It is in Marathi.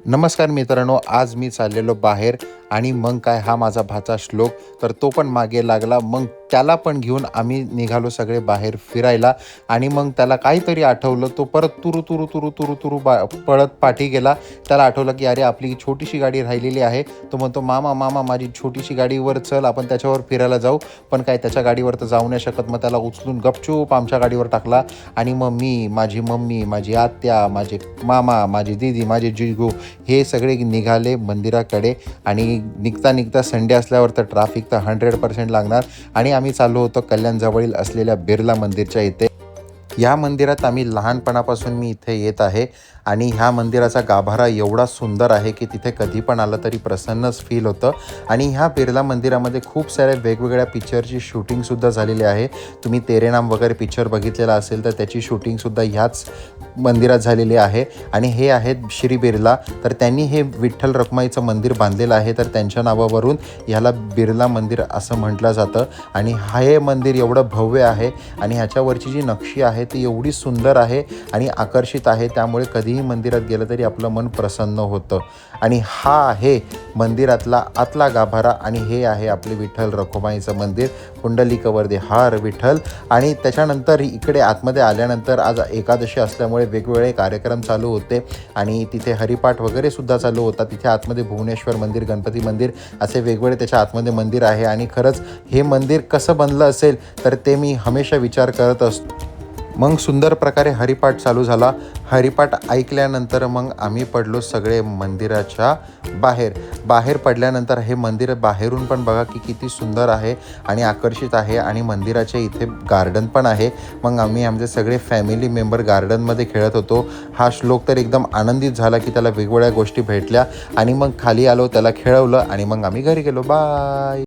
नमस्कार मित्रांनो, आज मी चाललेलो बाहेर आणि मग काय हा माझा भाचा श्लोक तर तो पण मागे लागला. मग त्याला पण घेऊन आम्ही निघालो सगळे बाहेर फिरायला. आणि मग त्याला काहीतरी आठवलं, तो परत तुरू तुरू तुरू तुरू तुरू पळत पाठी गेला. त्याला आठवलं की अरे आपली छोटीशी गाडी राहिलेली आहे. तो म्हणतो मामा मामा माझी छोटीशी गाडीवर चल, आपण त्याच्यावर फिरायला जाऊ. पण काय त्याच्या गाडीवर तर जाऊ नाही शकत. मग त्याला उचलून गपचूप आमच्या गाडीवर टाकला. आणि मग मी, माझी मम्मी, माझी आत्या, माझे मामा, माझी दीदी, माझे जिजू हे सगळे निघाले मंदिराकडे. आणि निघता निघता संडे असल्यावर तर ट्रॅफिक तर 100% लागणार. आणि आम्ही चाललो होतो कल्याणजवळील असलेल्या बिर्ला मंदिरच्या इथे. या मंदिरात आम्ही लहानपणापासून मी इथे येत आहे. आणि ह्या मंदिराचा गाभारा एवढा सुंदर आहे की तिथे कधी पण आलं तरी प्रसन्नच फील होतं. आणि ह्या बिर्ला मंदिरामध्ये खूप साऱ्या वेगवेगळ्या पिक्चरची शूटिंगसुद्धा झालेली आहे. तुम्ही तेरे नाम वगैरे पिक्चर बघितलेला असेल तर त्याची शूटिंगसुद्धा ह्याच मंदिरात झालेली आहे. आणि हे आहेत श्री बिर्ला, तर त्यांनी हे विठ्ठल रखुमाईचं मंदिर बांधलेलं आहे. तर त्यांच्या नावावरून ह्याला बिर्ला मंदिर असं म्हटलं जातं. आणि हे मंदिर एवढं भव्य आहे आणि ह्याच्यावरची जी नक्षी आहे ती एवढी सुंदर आहे आणि आकर्षित आहे. त्यामुळे कधीही मंदिरात गेलं तरी आपलं मन प्रसन्न होतं. आणि हा आहे मंदिरातला आतला गाभारा. आणि हे आहे आपले विठ्ठल रखुमाईचं मंदिर. पुंडलिकवरदे हर विठ्ठल. आणि त्याच्यानंतर इकडे आतमध्ये आल्यानंतर आज एकादशी असल्यामुळे वेगवेगळे कार्यक्रम चालू होते. आणि तिथे हरिपाठ वगैरे सुद्धा चालू होता. तिथे आतमध्ये भुवनेश्वर मंदिर, गणपती मंदिर असे वेगवेगळे त्याच्या आतमध्ये मंदिर आहे. आणि खरंच हे मंदिर कसं बनलं असेल तर ते मी हमेशा विचार करत असतो. मग सुंदर प्रकारे हरिपाठ चालू झाला. हरिपाठ ऐकल्यानंतर मग आम्ही पडलो सगळे मंदिराच्या बाहेर पडल्यानंतर हे मंदिर बाहेरून पण बघा की किती सुंदर आहे आणि आकर्षित आहे. आणि मंदिराच्या इथे गार्डन पण आहे. मग आम्ही आमचे सगळे फॅमिली मेंबर गार्डनमध्ये खेळत होतो. हा श्लोक तर एकदम आनंदित झाला की त्याला वेगवेगळ्या गोष्टी भेटल्या. आणि मग खाली आलो, त्याला खेळवलं आणि मग आम्ही घरी गेलो. बाय.